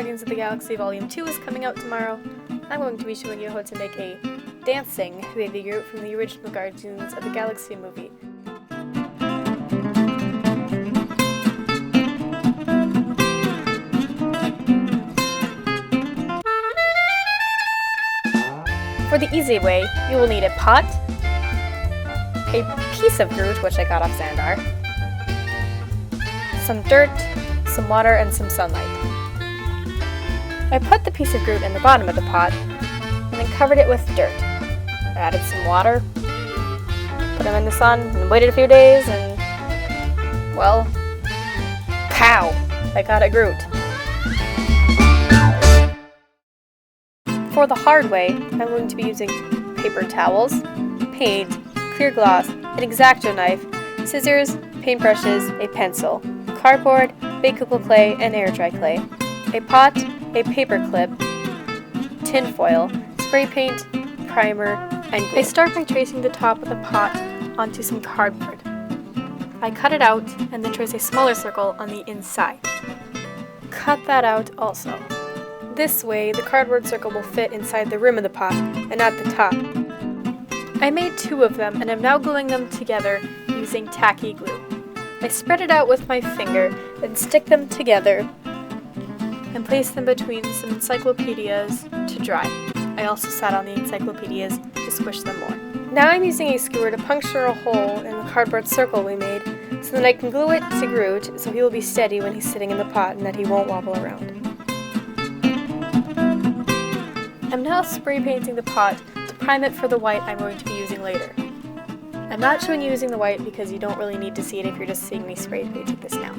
Guardians of the Galaxy Volume 2 is coming out tomorrow. I'm going to be showing you how to make a dancing baby Groot from the original Guardians of the Galaxy movie. For the easy way, you will need a pot, a piece of Groot, which I got off Xandar, some dirt, some water, and some sunlight. I put the piece of Groot in the bottom of the pot, and then covered it with dirt. I added some water, put him in the sun, and waited a few days, and, well, pow! I got a Groot. For the hard way, I'm going to be using paper towels, paint, clear gloss, an X-Acto knife, scissors, paintbrushes, a pencil, cardboard, bakeable clay, and air dry clay, a pot, a paper clip, tin foil, spray paint, primer, and glue. I start by tracing the top of the pot onto some cardboard. I cut it out and then trace a smaller circle on the inside. Cut that out also. This way, the cardboard circle will fit inside the rim of the pot and not the top. I made 2 of them and I'm now gluing them together using tacky glue. I spread it out with my finger, then stick them together and place them between some encyclopedias to dry. I also sat on the encyclopedias to squish them more. Now I'm using a skewer to puncture a hole in the cardboard circle we made so that I can glue it to Groot so he will be steady when he's sitting in the pot and that he won't wobble around. I'm now spray painting the pot to prime it for the white I'm going to be using later. I'm not showing you using the white because you don't really need to see it if you're just seeing me spray painting this now.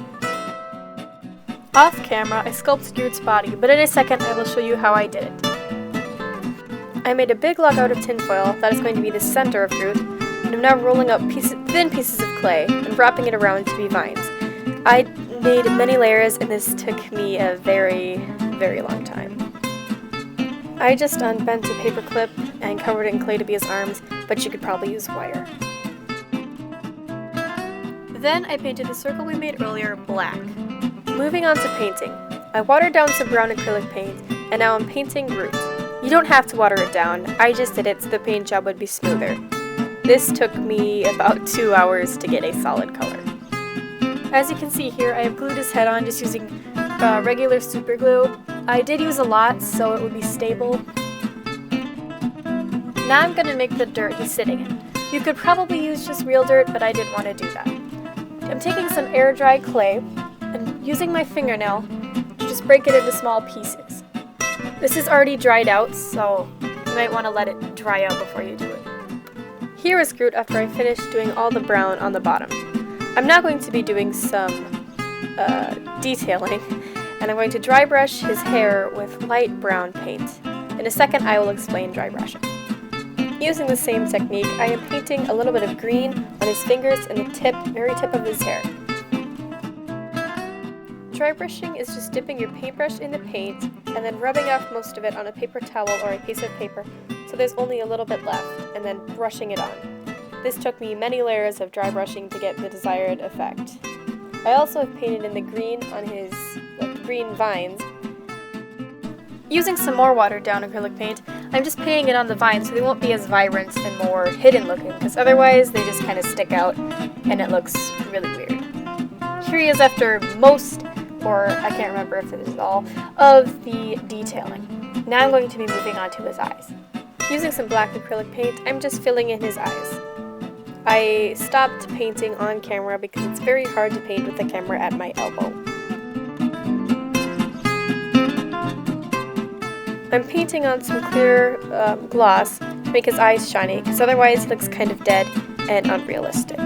Off camera, I sculpted Groot's body, but in a second I will show you how I did it. I made a big log out of tinfoil that is going to be the center of Groot, and I'm now rolling up thin pieces of clay and wrapping it around to be vines. I made many layers and this took me a very, very long time. I just unbent a paper clip and covered it in clay to be his arms, but you could probably use wire. Then I painted the circle we made earlier black. Moving on to painting. I watered down some brown acrylic paint, and now I'm painting Groot. You don't have to water it down, I just did it so the paint job would be smoother. This took me about 2 hours to get a solid color. As you can see here, I have glued his head on just using regular super glue. I did use a lot so it would be stable. Now I'm going to make the dirt he's sitting in. You could probably use just real dirt, but I didn't want to do that. I'm taking some air dry clay and using my fingernail to just break it into small pieces. This is already dried out, so you might want to let it dry out before you do it. Here is Groot after I finished doing all the brown on the bottom. I'm now going to be doing some detailing, and I'm going to dry brush his hair with light brown paint. In a second I will explain dry brushing. Using the same technique, I am painting a little bit of green on his fingers and the very tip of his hair. Dry brushing is just dipping your paintbrush in the paint and then rubbing off most of it on a paper towel or a piece of paper so there's only a little bit left, and then brushing it on. This took me many layers of dry brushing to get the desired effect. I also have painted in the green on his green vines. Using some more watered down acrylic paint, I'm just painting it on the vines so they won't be as vibrant and more hidden looking, because otherwise they just kind of stick out and it looks really weird. Here he is after most, or I can't remember if it is all, of the detailing. Now I'm going to be moving on to his eyes. Using some black acrylic paint, I'm just filling in his eyes. I stopped painting on camera because it's very hard to paint with the camera at my elbow. I'm painting on some clear gloss to make his eyes shiny, because otherwise he looks kind of dead and unrealistic.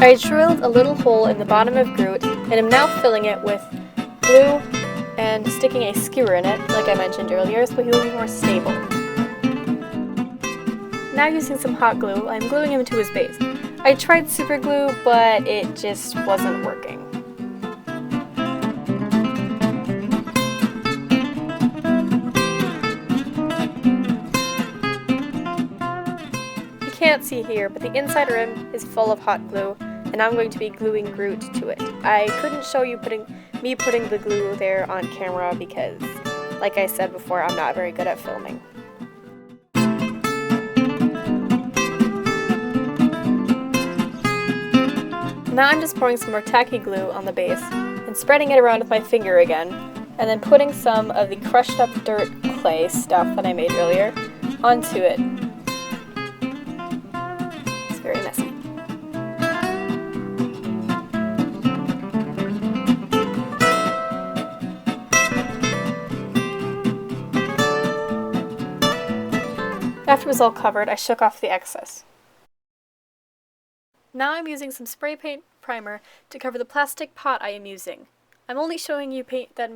I drilled a little hole in the bottom of Groot, and am now filling it with glue and sticking a skewer in it, like I mentioned earlier, so he will be more stable. Now using some hot glue, I'm gluing him to his base. I tried super glue, but it just wasn't working. You can't cannot see here, but the inside rim is full of hot glue, and I'm going to be gluing Groot to it. I couldn't show you putting the glue there on camera because, like I said before, I'm not very good at filming. Now I'm just pouring some more tacky glue on the base and spreading it around with my finger again, and then putting some of the crushed up dirt clay stuff that I made earlier onto it. It's very messy. After it was all covered, I shook off the excess. Now I'm using some spray paint primer to cover the plastic pot I am using. I'm only showing you paint that